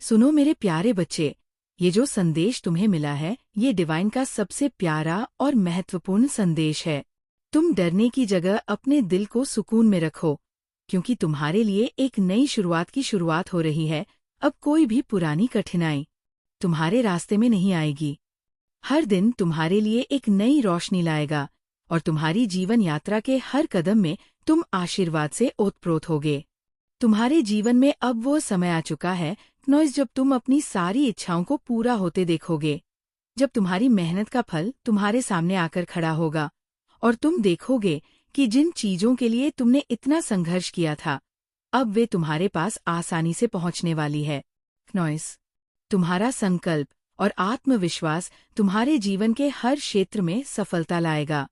सुनो मेरे प्यारे बच्चे, ये जो संदेश तुम्हें मिला है ये डिवाइन का सबसे प्यारा और महत्वपूर्ण संदेश है। तुम डरने की जगह अपने दिल को सुकून में रखो, क्योंकि तुम्हारे लिए एक नई शुरुआत की शुरुआत हो रही है। अब कोई भी पुरानी कठिनाई तुम्हारे रास्ते में नहीं आएगी। हर दिन तुम्हारे लिए एक नई रोशनी लाएगा और तुम्हारी जीवन यात्रा के हर कदम में तुम आशीर्वाद से ओतप्रोत होगे। तुम्हारे जीवन में अब वो समय आ चुका है नॉइस, जब तुम अपनी सारी इच्छाओं को पूरा होते देखोगे, जब तुम्हारी मेहनत का फल तुम्हारे सामने आकर खड़ा होगा और तुम देखोगे कि जिन चीजों के लिए तुमने इतना संघर्ष किया था अब वे तुम्हारे पास आसानी से पहुंचने वाली है। नॉइस, तुम्हारा संकल्प और आत्मविश्वास तुम्हारे जीवन के हर क्षेत्र में सफलता लाएगा।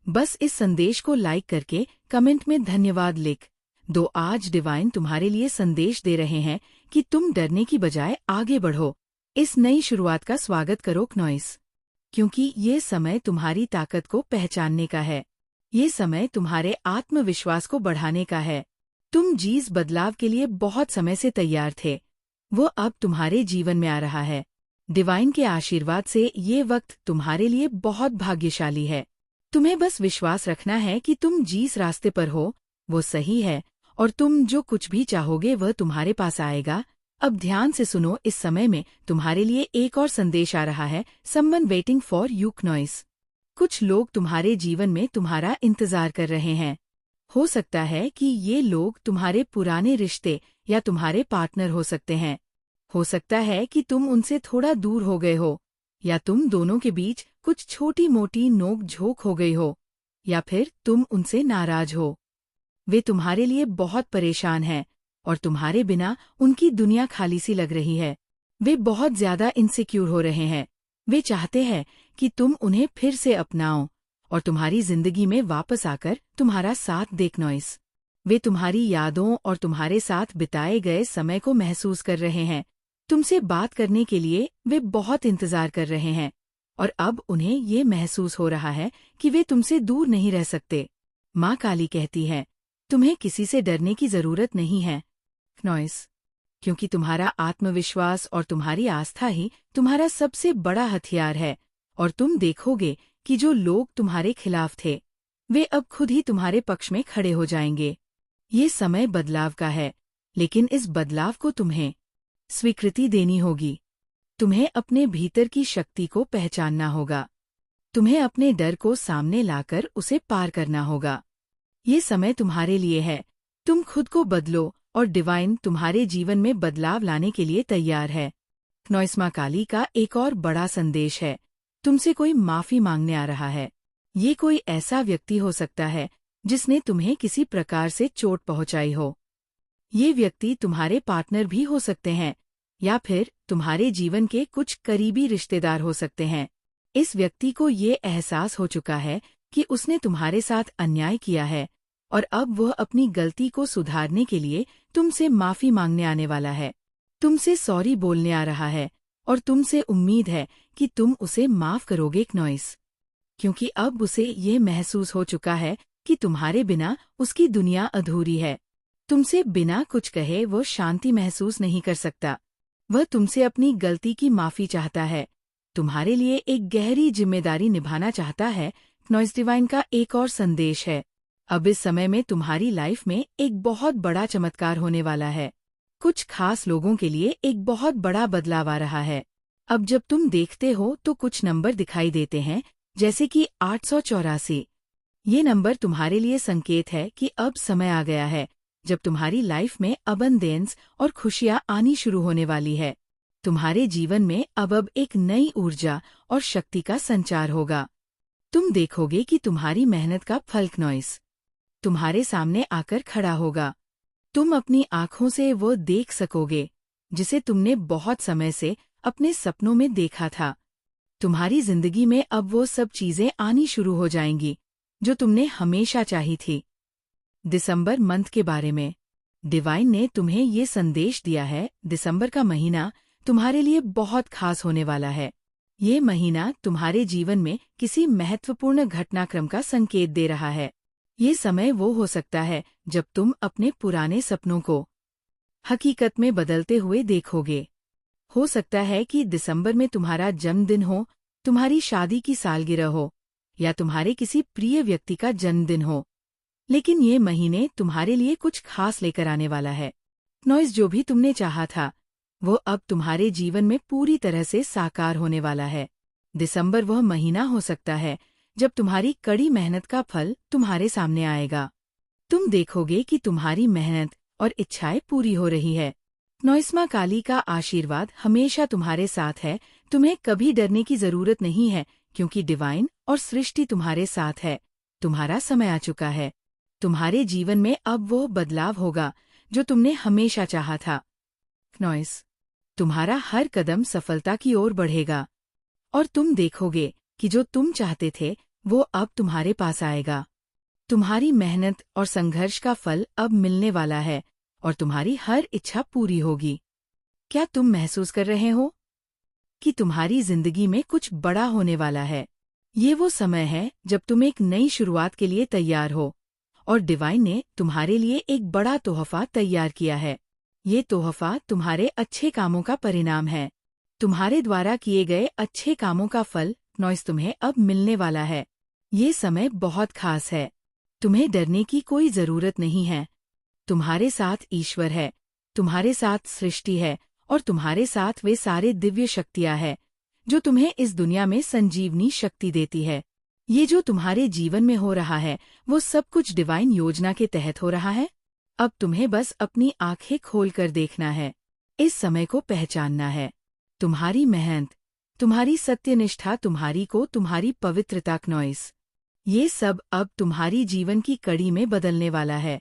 बस इस संदेश को लाइक करके कमेंट में धन्यवाद लिख दो। आज डिवाइन तुम्हारे लिए संदेश दे रहे हैं कि तुम डरने की बजाय आगे बढ़ो। इस नई शुरुआत का स्वागत करो नॉइस, क्योंकि ये समय तुम्हारी ताकत को पहचानने का है। ये समय तुम्हारे आत्मविश्वास को बढ़ाने का है। तुम जिस बदलाव के लिए बहुत समय से तैयार थे वो अब तुम्हारे जीवन में आ रहा है। डिवाइन के आशीर्वाद से ये वक्त तुम्हारे लिए बहुत भाग्यशाली है। तुम्हें बस विश्वास रखना है कि तुम जिस रास्ते पर हो वो सही है और तुम जो कुछ भी चाहोगे वह तुम्हारे पास आएगा। अब ध्यान से सुनो, इस समय में तुम्हारे लिए एक और संदेश आ रहा है। Someone waiting for you noise. कुछ लोग तुम्हारे जीवन में तुम्हारा इंतजार कर रहे हैं। हो सकता है कि ये लोग तुम्हारे पुराने रिश्ते या तुम्हारे पार्टनर हो सकते हैं। हो सकता है कि तुम उनसे थोड़ा दूर हो गए हो, या तुम दोनों के बीच कुछ छोटी मोटी नोक झोंक हो गई हो, या फिर तुम उनसे नाराज हो। वे तुम्हारे लिए बहुत परेशान हैं और तुम्हारे बिना उनकी दुनिया खाली सी लग रही है। वे बहुत ज्यादा इनसिक्योर हो रहे हैं। वे चाहते हैं कि तुम उन्हें फिर से अपनाओ और तुम्हारी जिंदगी में वापस आकर तुम्हारा साथ दें नॉइस। वे तुम्हारी यादों और तुम्हारे साथ बिताए गए समय को महसूस कर रहे हैं। तुमसे बात करने के लिए वे बहुत इंतजार कर रहे हैं और अब उन्हें ये महसूस हो रहा है कि वे तुमसे दूर नहीं रह सकते। माँ काली कहती है, तुम्हें किसी से डरने की जरूरत नहीं है नॉइस, क्योंकि तुम्हारा आत्मविश्वास और तुम्हारी आस्था ही तुम्हारा सबसे बड़ा हथियार है। और तुम देखोगे कि जो लोग तुम्हारे खिलाफ थे वे अब खुद ही तुम्हारे पक्ष में खड़े हो जाएंगे। ये समय बदलाव का है, लेकिन इस बदलाव को तुम्हें स्वीकृति देनी होगी। तुम्हें अपने भीतर की शक्ति को पहचानना होगा। तुम्हें अपने डर को सामने लाकर उसे पार करना होगा। ये समय तुम्हारे लिए है। तुम खुद को बदलो और डिवाइन तुम्हारे जीवन में बदलाव लाने के लिए तैयार है। नॉइस, माँ काली का एक और बड़ा संदेश है। तुमसे कोई माफी मांगने आ रहा है। ये कोई ऐसा व्यक्ति हो सकता है जिसने तुम्हें किसी प्रकार से चोट पहुंचाई हो। ये व्यक्ति तुम्हारे पार्टनर भी हो सकते हैं या फिर तुम्हारे जीवन के कुछ करीबी रिश्तेदार हो सकते हैं। इस व्यक्ति को ये एहसास हो चुका है कि उसने तुम्हारे साथ अन्याय किया है और अब वह अपनी गलती को सुधारने के लिए तुमसे माफी मांगने आने वाला है। तुमसे सॉरी बोलने आ रहा है और तुमसे उम्मीद है कि तुम उसे माफ करोगे नॉइस, क्योंकि अब उसे ये महसूस हो चुका है कि तुम्हारे बिना उसकी दुनिया अधूरी है। तुमसे बिना कुछ कहे वो शांति महसूस नहीं कर सकता। वह तुमसे अपनी गलती की माफी चाहता है, तुम्हारे लिए एक गहरी जिम्मेदारी निभाना चाहता है। नॉइस, डिवाइन का एक और संदेश है। अब इस समय में तुम्हारी लाइफ में एक बहुत बड़ा चमत्कार होने वाला है। कुछ खास लोगों के लिए एक बहुत बड़ा बदलाव आ रहा है। अब जब तुम देखते हो तो कुछ नंबर दिखाई देते हैं, जैसे कि 884। ये नंबर तुम्हारे लिए संकेत है कि अब समय आ गया है जब तुम्हारी लाइफ में अबंडेंस और खुशियां आनी शुरू होने वाली है। तुम्हारे जीवन में अब एक नई ऊर्जा और शक्ति का संचार होगा। तुम देखोगे कि तुम्हारी मेहनत का फल नॉइस तुम्हारे सामने आकर खड़ा होगा। तुम अपनी आंखों से वो देख सकोगे जिसे तुमने बहुत समय से अपने सपनों में देखा था। तुम्हारी जिंदगी में अब वो सब चीजें आनी शुरू हो जाएंगी जो तुमने हमेशा चाही थी। दिसंबर मंथ के बारे में डिवाइन ने तुम्हें ये संदेश दिया है। दिसंबर का महीना तुम्हारे लिए बहुत खास होने वाला है। ये महीना तुम्हारे जीवन में किसी महत्वपूर्ण घटनाक्रम का संकेत दे रहा है। ये समय वो हो सकता है जब तुम अपने पुराने सपनों को हकीकत में बदलते हुए देखोगे। हो सकता है कि दिसंबर में तुम्हारा जन्मदिन हो, तुम्हारी शादी की सालगिरह हो या तुम्हारे किसी प्रिय व्यक्ति का जन्मदिन हो। लेकिन ये महीने तुम्हारे लिए कुछ खास लेकर आने वाला है। नॉइस, जो भी तुमने चाहा था वो अब तुम्हारे जीवन में पूरी तरह से साकार होने वाला है। दिसंबर वह महीना हो सकता है जब तुम्हारी कड़ी मेहनत का फल तुम्हारे सामने आएगा। तुम देखोगे कि तुम्हारी मेहनत और इच्छाएं पूरी हो रही है। नॉइस, मां काली का आशीर्वाद हमेशा तुम्हारे साथ है। तुम्हें कभी डरने की जरूरत नहीं है, क्योंकि डिवाइन और सृष्टि तुम्हारे साथ है। तुम्हारा समय आ चुका है। तुम्हारे जीवन में अब वो बदलाव होगा जो तुमने हमेशा चाहा था। नॉइस, तुम्हारा हर कदम सफलता की ओर बढ़ेगा और तुम देखोगे कि जो तुम चाहते थे वो अब तुम्हारे पास आएगा। तुम्हारी मेहनत और संघर्ष का फल अब मिलने वाला है और तुम्हारी हर इच्छा पूरी होगी। क्या तुम महसूस कर रहे हो कि तुम्हारी जिंदगी में कुछ बड़ा होने वाला है? ये वो समय है जब तुम एक नई शुरुआत के लिए तैयार हो और डिवाइन ने तुम्हारे लिए एक बड़ा तोहफा तैयार किया है। ये तोहफा तुम्हारे अच्छे कामों का परिणाम है। तुम्हारे द्वारा किए गए अच्छे कामों का फल नॉइस तुम्हें अब मिलने वाला है। ये समय बहुत खास है। तुम्हें डरने की कोई जरूरत नहीं है। तुम्हारे साथ ईश्वर है, तुम्हारे साथ सृष्टि है और तुम्हारे साथ वे सारे दिव्य शक्तियां हैं जो तुम्हें इस दुनिया में संजीवनी शक्ति देती है। ये जो तुम्हारे जीवन में हो रहा है वो सब कुछ डिवाइन योजना के तहत हो रहा है। अब तुम्हें बस अपनी आंखें खोलकर देखना है, इस समय को पहचानना है। तुम्हारी मेहनत, तुम्हारी सत्यनिष्ठा, तुम्हारी पवित्रता, नॉइस, ये सब अब तुम्हारी जीवन की कड़ी में बदलने वाला है।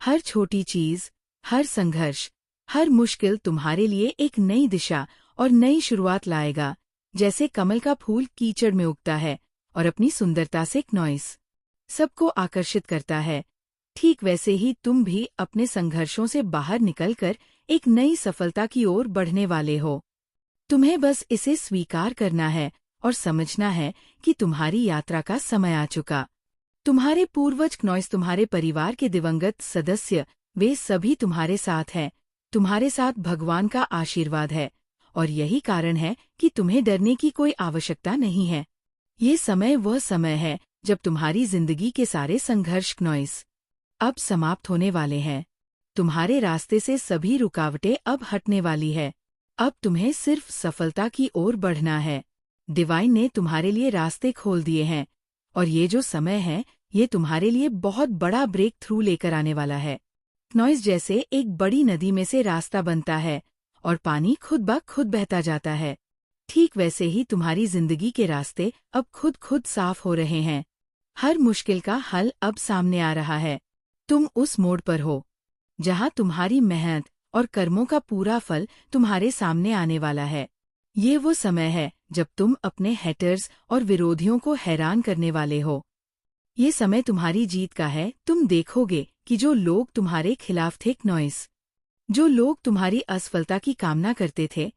हर छोटी चीज, हर संघर्ष, हर मुश्किल तुम्हारे लिए एक नई दिशा और नई शुरुआत लाएगा। जैसे कमल का फूल कीचड़ में उगता है और अपनी सुंदरता से नॉइस सबको आकर्षित करता है, ठीक वैसे ही तुम भी अपने संघर्षों से बाहर निकलकर एक नई सफलता की ओर बढ़ने वाले हो। तुम्हें बस इसे स्वीकार करना है और समझना है कि तुम्हारी यात्रा का समय आ चुका। तुम्हारे पूर्वज नॉइस, तुम्हारे परिवार के दिवंगत सदस्य, वे सभी तुम्हारे साथ हैं। तुम्हारे साथ भगवान का आशीर्वाद है और यही कारण है कि तुम्हें डरने की कोई आवश्यकता नहीं है। ये समय वह समय है जब तुम्हारी जिंदगी के सारे संघर्ष नॉइस अब समाप्त होने वाले हैं। तुम्हारे रास्ते से सभी रुकावटें अब हटने वाली है। अब तुम्हें सिर्फ सफलता की ओर बढ़ना है। डिवाइन ने तुम्हारे लिए रास्ते खोल दिए हैं और ये जो समय है ये तुम्हारे लिए बहुत बड़ा ब्रेक थ्रू लेकर आने वाला है। नॉइस, जैसे एक बड़ी नदी में से रास्ता बनता है और पानी खुद ब खुद बहता जाता है, ठीक वैसे ही तुम्हारी जिंदगी के रास्ते अब खुद साफ हो रहे हैं। हर मुश्किल का हल अब सामने आ रहा है। तुम उस मोड़ पर हो जहां तुम्हारी मेहनत और कर्मों का पूरा फल तुम्हारे सामने आने वाला है। ये वो समय है जब तुम अपने हेटर्स और विरोधियों को हैरान करने वाले हो। ये समय तुम्हारी जीत का है। तुम देखोगे कि जो लोग तुम्हारे खिलाफ थे नॉइस, जो लोग तुम्हारी असफलता की कामना करते थे,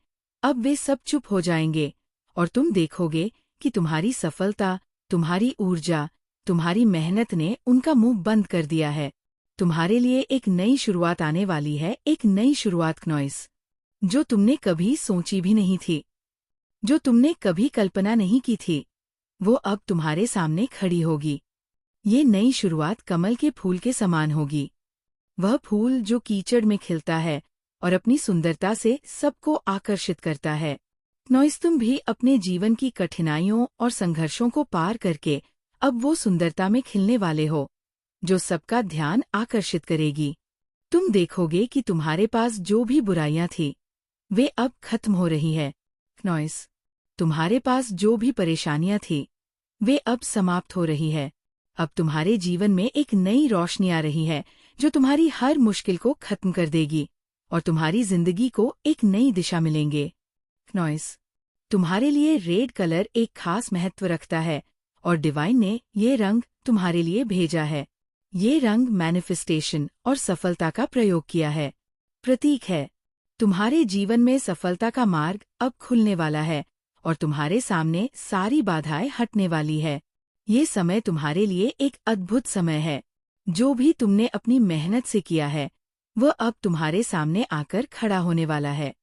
अब वे सब चुप हो जाएंगे और तुम देखोगे कि तुम्हारी सफलता, तुम्हारी ऊर्जा, तुम्हारी मेहनत ने उनका मुंह बंद कर दिया है। तुम्हारे लिए एक नई शुरुआत आने वाली है, एक नई शुरुआत नॉइस, जो तुमने कभी सोची भी नहीं थी, जो तुमने कभी कल्पना नहीं की थी, वो अब तुम्हारे सामने खड़ी होगी। ये नई शुरुआत कमल के फूल के समान होगी। वह फूल जो कीचड़ में खिलता है और अपनी सुंदरता से सबको आकर्षित करता है। नॉइस, तुम भी अपने जीवन की कठिनाइयों और संघर्षों को पार करके अब वो सुंदरता में खिलने वाले हो जो सबका ध्यान आकर्षित करेगी। तुम देखोगे कि तुम्हारे पास जो भी बुराइयां थी वे अब खत्म हो रही है। नॉइस, तुम्हारे पास जो भी परेशानियां थी वे अब समाप्त हो रही है। अब तुम्हारे जीवन में एक नई रोशनी आ रही है जो तुम्हारी हर मुश्किल को खत्म कर देगी और तुम्हारी जिंदगी को एक नई दिशा मिलेंगे। नॉइस, तुम्हारे लिए रेड कलर एक खास महत्व रखता है और डिवाइन ने ये रंग तुम्हारे लिए भेजा है। ये रंग मैनिफेस्टेशन और सफलता का प्रयोग किया है, प्रतीक है। तुम्हारे जीवन में सफलता का मार्ग अब खुलने वाला है और तुम्हारे सामने सारी बाधाएं हटने वाली है। ये समय तुम्हारे लिए एक अद्भुत समय है। जो भी तुमने अपनी मेहनत से किया है वह अब तुम्हारे सामने आकर खड़ा होने वाला है।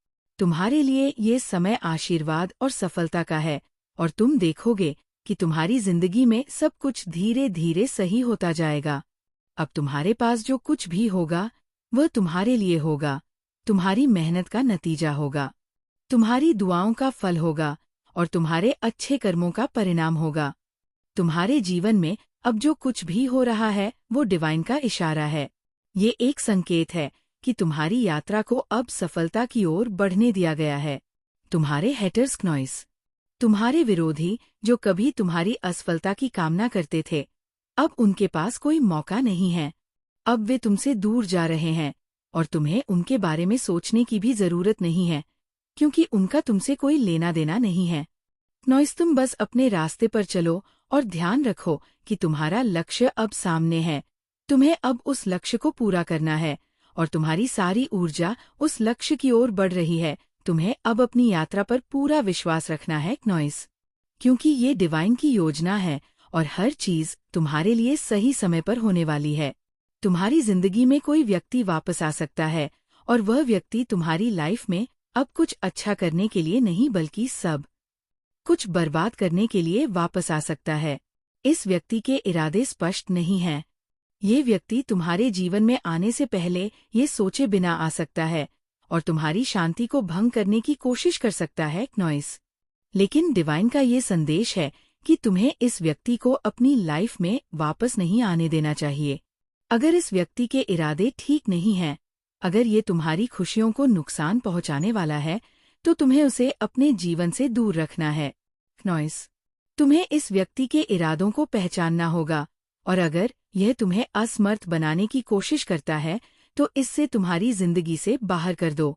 तुम्हारे लिए ये समय आशीर्वाद और सफलता का है, और तुम देखोगे कि तुम्हारी जिंदगी में सब कुछ धीरे धीरे सही होता जाएगा। अब तुम्हारे पास जो कुछ भी होगा वह तुम्हारे लिए होगा, तुम्हारी मेहनत का नतीजा होगा, तुम्हारी दुआओं का फल होगा और तुम्हारे अच्छे कर्मों का परिणाम होगा। तुम्हारे जीवन में अब जो कुछ भी हो रहा है वो डिवाइन का इशारा है। ये एक संकेत है कि तुम्हारी यात्रा को अब सफलता की ओर बढ़ने दिया गया है। तुम्हारे हेटर्स नॉइस, तुम्हारे विरोधी जो कभी तुम्हारी असफलता की कामना करते थे, अब उनके पास कोई मौका नहीं है। अब वे तुमसे दूर जा रहे हैं और तुम्हें उनके बारे में सोचने की भी जरूरत नहीं है, क्योंकि उनका तुमसे कोई लेना देना नहीं है। नॉइस, तुम बस अपने रास्ते पर चलो और ध्यान रखो कि तुम्हारा लक्ष्य अब सामने है। तुम्हें अब उस लक्ष्य को पूरा करना है और तुम्हारी सारी ऊर्जा उस लक्ष्य की ओर बढ़ रही है। तुम्हें अब अपनी यात्रा पर पूरा विश्वास रखना है नॉइस, क्योंकि ये डिवाइन की योजना है और हर चीज तुम्हारे लिए सही समय पर होने वाली है। तुम्हारी जिंदगी में कोई व्यक्ति वापस आ सकता है और वह व्यक्ति तुम्हारी लाइफ में अब कुछ अच्छा करने के लिए नहीं बल्कि सब कुछ बर्बाद करने के लिए वापस आ सकता है। इस व्यक्ति के इरादे स्पष्ट नहीं हैं। ये व्यक्ति तुम्हारे जीवन में आने से पहले ये सोचे बिना आ सकता है और तुम्हारी शांति को भंग करने की कोशिश कर सकता है नॉइस। लेकिन डिवाइन का ये संदेश है कि तुम्हें इस व्यक्ति को अपनी लाइफ में वापस नहीं आने देना चाहिए। अगर इस व्यक्ति के इरादे ठीक नहीं हैं, अगर ये तुम्हारी खुशियों को नुकसान पहुंचाने वाला है, तो तुम्हें उसे अपने जीवन से दूर रखना है नॉइस। तुम्हें इस व्यक्ति के इरादों को पहचानना होगा और अगर यह तुम्हें असमर्थ बनाने की कोशिश करता है तो इससे तुम्हारी जिंदगी से बाहर कर दो।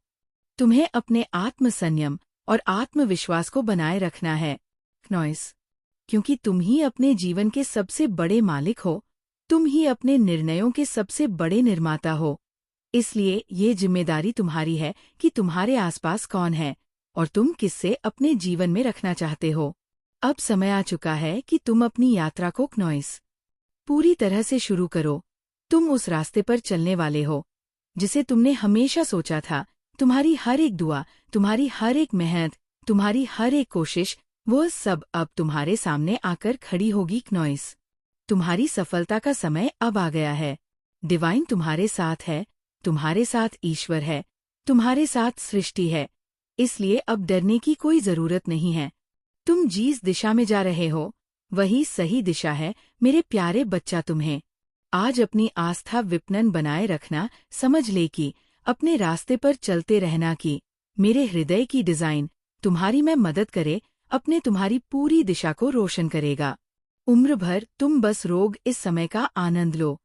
तुम्हें अपने आत्मसंयम और आत्मविश्वास को बनाए रखना है नॉइस, क्योंकि तुम ही अपने जीवन के सबसे बड़े मालिक हो। तुम ही अपने निर्णयों के सबसे बड़े निर्माता हो। इसलिए ये जिम्मेदारी तुम्हारी है कि तुम्हारे आसपास कौन है और तुम किससे अपने जीवन में रखना चाहते हो। अब समय आ चुका है कि तुम अपनी यात्रा को नॉइस पूरी तरह से शुरू करो। तुम उस रास्ते पर चलने वाले हो जिसे तुमने हमेशा सोचा था। तुम्हारी हर एक दुआ, तुम्हारी हर एक मेहनत, तुम्हारी हर एक कोशिश, वो सब अब तुम्हारे सामने आकर खड़ी होगी नॉइस। तुम्हारी सफलता का समय अब आ गया है। डिवाइन तुम्हारे साथ है, तुम्हारे साथ ईश्वर है, तुम्हारे साथ सृष्टि है। इसलिए अब डरने की कोई जरूरत नहीं है। तुम जिस दिशा में जा रहे हो वही सही दिशा है मेरे प्यारे बच्चा। तुम्हें आज अपनी आस्था विपणन बनाए रखना, समझ ले कि अपने रास्ते पर चलते रहना कि मेरे हृदय की डिजाइन तुम्हारी में मदद करे, अपने तुम्हारी पूरी दिशा को रोशन करेगा। उम्र भर तुम बस रोग इस समय का आनंद लो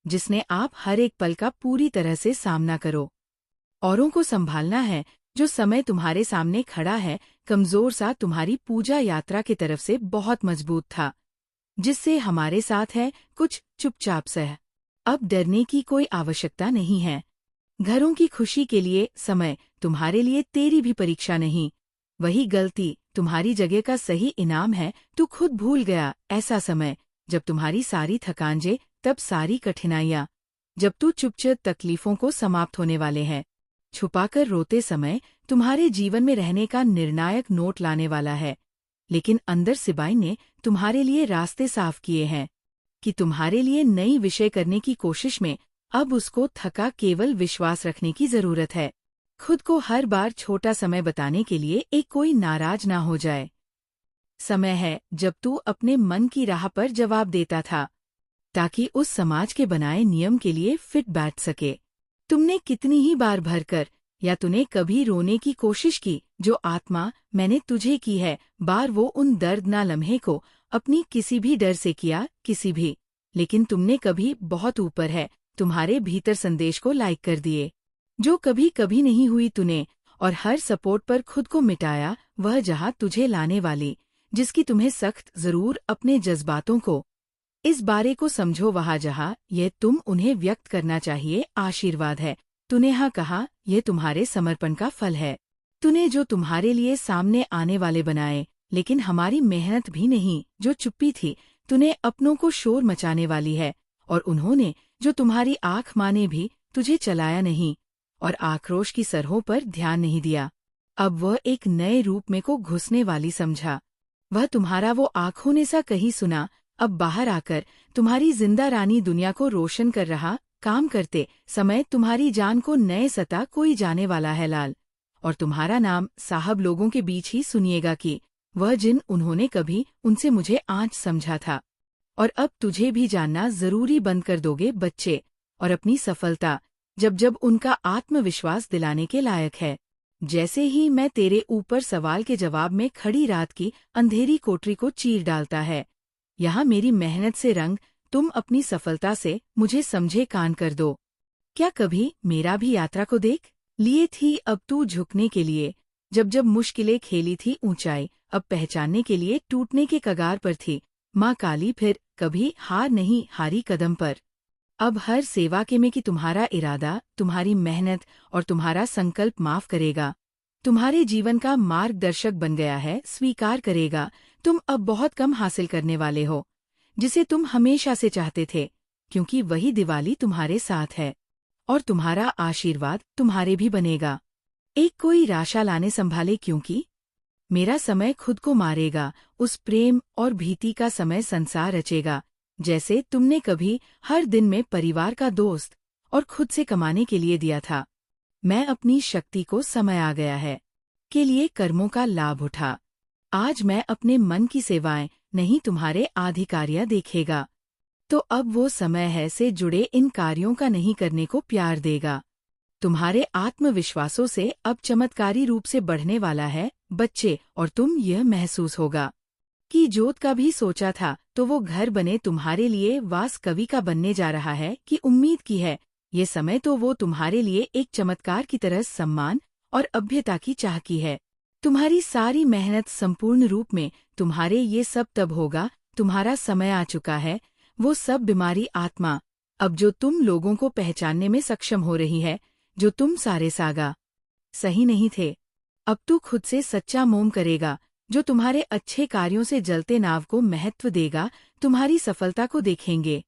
जिसने आप हर एक पल का पूरी तरह से सामना करो। औरों को संभालना है जो समय तुम्हारे सामने खड़ा है, कमजोर सा तुम्हारी पूजा यात्रा की तरफ से बहुत मजबूत था, जिससे हमारे साथ है कुछ चुपचाप सह। अब डरने की कोई आवश्यकता नहीं है। घरों की खुशी के लिए समय तुम्हारे लिए तेरी भी परीक्षा नहीं, वही गलती तुम्हारी जगह का सही इनाम है। तू खुद भूल गया ऐसा समय जब तुम्हारी सारी थकानजे, तब सारी कठिनाइयाँ, जब तू चुपचाप तकलीफों को समाप्त होने वाले हैं। छुपाकर रोते समय तुम्हारे जीवन में रहने का निर्णायक नोट लाने वाला है, लेकिन अंदर सिबाई ने तुम्हारे लिए रास्ते साफ किए हैं कि तुम्हारे लिए नई विषय करने की कोशिश में अब उसको थका केवल विश्वास रखने की जरूरत है। खुद को हर बार छोटा समय बताने के लिए एक कोई नाराज ना हो जाए। समय है जब तू अपने मन की राह पर जवाब देता था, ताकि उस समाज के बनाए नियम के लिए फिट बैठ सके। तुमने कितनी ही बार भरकर या तूने कभी रोने की कोशिश की जो आत्मा मैंने तुझे की है, बार वो उन दर्दनाक लम्हे को अपनी किसी भी डर से किया, किसी भी, लेकिन तुमने कभी बहुत ऊपर है तुम्हारे भीतर संदेश को लाइक कर दिए जो कभी कभी नहीं हुई तूने, और हर सपोर्ट पर खुद को मिटाया, वह जहां तुझे लाने वाली, जिसकी तुम्हें सख्त जरूर अपने जज्बातों को इस बारे को समझो, वहां जहां यह तुम उन्हें व्यक्त करना चाहिए आशीर्वाद है। तूने हाँ कहा, यह तुम्हारे समर्पण का फल है। तूने जो तुम्हारे लिए सामने आने वाले बनाए, लेकिन हमारी मेहनत भी नहीं, जो चुप्पी थी, तूने अपनों को शोर मचाने वाली है, और उन्होंने जो तुम्हारी आंख माने भी तुझे चलाया नहीं और आक्रोश की सरहों पर ध्यान नहीं दिया। अब वह एक नए रूप में को घुसने वाली समझा। वह तुम्हारा वो आँखों ने सा कहीं सुना, अब बाहर आकर तुम्हारी जिंदा रानी दुनिया को रोशन कर रहा। काम करते समय तुम्हारी जान को नए सता कोई जाने वाला है लाल। और तुम्हारा नाम साहब लोगों के बीच ही सुनिएगा कि वह जिन उन्होंने कभी उनसे मुझे आज समझा था। और अब तुझे भी जानना जरूरी बंद कर दोगे बच्चे, और अपनी सफलता जब जब उनका आत्मविश्वास दिलाने के लायक है। जैसे ही मैं तेरे ऊपर सवाल के जवाब में खड़ी रात की अंधेरी कोठरी को चीर डालता है, यहाँ मेरी मेहनत से रंग तुम अपनी सफलता से मुझे समझे कान कर दो। क्या कभी मेरा भी यात्रा को देख लिए थी अब तू झुकने के लिए, जब जब मुश्किलें खेली थी ऊंचाई अब पहचानने के लिए टूटने के कगार पर थी। माँ काली फिर कभी हार नहीं हारी कदम पर। अब हर सेवा के में कि तुम्हारा इरादा, तुम्हारी मेहनत और तुम्हारा संकल्प माफ करेगा, तुम्हारे जीवन का मार्गदर्शक बन गया है। स्वीकार करेगा तुम अब बहुत कम हासिल करने वाले हो, जिसे तुम हमेशा से चाहते थे, क्योंकि वही दिवाली तुम्हारे साथ है और तुम्हारा आशीर्वाद तुम्हारे भी बनेगा। एक कोई राशा लाने संभाले, क्योंकि मेरा समय खुद को मारेगा। उस प्रेम और भीति का समय संसार रचेगा, जैसे तुमने कभी हर दिन में परिवार का दोस्त और खुद से कमाने के लिए दिया था। मैं अपनी शक्ति को समय आ गया है के लिए कर्मों का लाभ उठा। आज मैं अपने मन की सेवाएं नहीं तुम्हारे आधिकारिया देखेगा। तो अब वो समय है से जुड़े इन कार्यों का नहीं करने को प्यार देगा। तुम्हारे आत्मविश्वासों से अब चमत्कारी रूप से बढ़ने वाला है बच्चे, और तुम यह महसूस होगा कि जोत का भी सोचा था तो वो घर बने तुम्हारे लिए वास कवि का बनने जा रहा है कि उम्मीद की है ये समय तो वो तुम्हारे लिए एक चमत्कार की तरह सम्मान और अभ्यता की चाह की है। तुम्हारी सारी मेहनत संपूर्ण रूप में तुम्हारे ये सब तब होगा, तुम्हारा समय आ चुका है। वो सब बीमारी आत्मा अब जो तुम लोगों को पहचानने में सक्षम हो रही है, जो तुम सारे सागा सही नहीं थे, अब तू खुद से सच्चा मोम करेगा, जो तुम्हारे अच्छे कार्यों से जलते नाव को महत्व देगा। तुम्हारी सफलता को देखेंगे,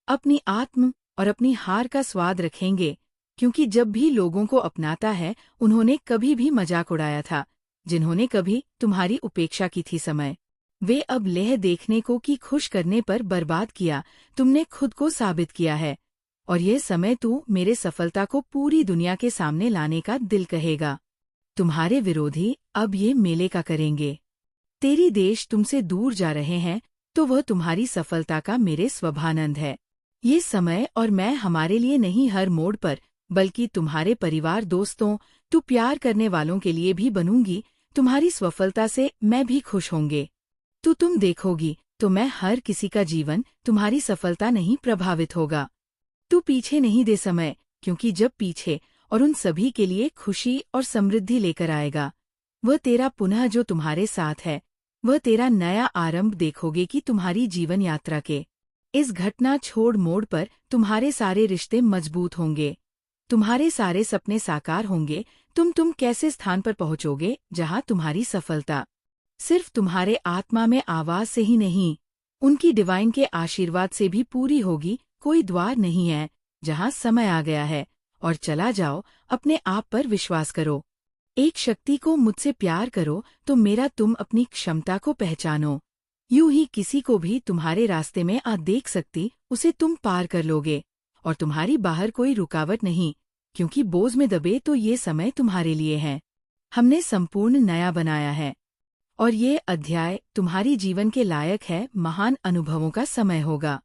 अपनी आत्म और अपनी हार का स्वाद रखेंगे, क्योंकि जब भी लोगों को अपनाता है उन्होंने कभी भी मजाक उड़ाया था, जिन्होंने कभी तुम्हारी उपेक्षा की थी समय वे अब लेह देखने को कि खुश करने पर बर्बाद किया। तुमने खुद को साबित किया है, और यह समय तू मेरे सफलता को पूरी दुनिया के सामने लाने का दिल कहेगा। तुम्हारे विरोधी अब ये मेले का करेंगे। तेरी देश तुमसे दूर जा रहे हैं, तो वह तुम्हारी सफलता का मेरे स्वभानंद है। ये समय और मैं हमारे लिए नहीं हर मोड़ पर, बल्कि तुम्हारे परिवार दोस्तों तू प्यार करने वालों के लिए भी बनूंगी। तुम्हारी सफलता से मैं भी खुश होंगे। तुम देखोगी तो मैं हर किसी का जीवन तुम्हारी सफलता नहीं प्रभावित होगा। तू पीछे नहीं दे समय, क्योंकि जब पीछे और उन सभी के लिए खुशी और समृद्धि लेकर आएगा, वह तेरा पुनः जो तुम्हारे साथ है, वह तेरा नया आरंभ देखोगे कि तुम्हारी जीवन यात्रा के इस घटना छोड़ मोड़ पर तुम्हारे सारे रिश्ते मजबूत होंगे, तुम्हारे सारे सपने साकार होंगे। तुम कैसे स्थान पर पहुंचोगे जहां तुम्हारी सफलता सिर्फ तुम्हारे आत्मा में आवाज से ही नहीं, उनकी डिवाइन के आशीर्वाद से भी पूरी होगी। कोई द्वार नहीं है जहां समय आ गया है, और चला जाओ, अपने आप पर विश्वास करो। एक शक्ति को मुझसे प्यार करो तो मेरा तुम अपनी क्षमता को पहचानो। यूं ही किसी को भी तुम्हारे रास्ते में आ देख सकती, उसे तुम पार कर लोगे, और तुम्हारी बाहर कोई रुकावट नहीं, क्योंकि बोझ में दबे तो ये समय तुम्हारे लिए है। हमने संपूर्ण नया बनाया है, और ये अध्याय तुम्हारी जीवन के लायक है। महान अनुभवों का समय होगा।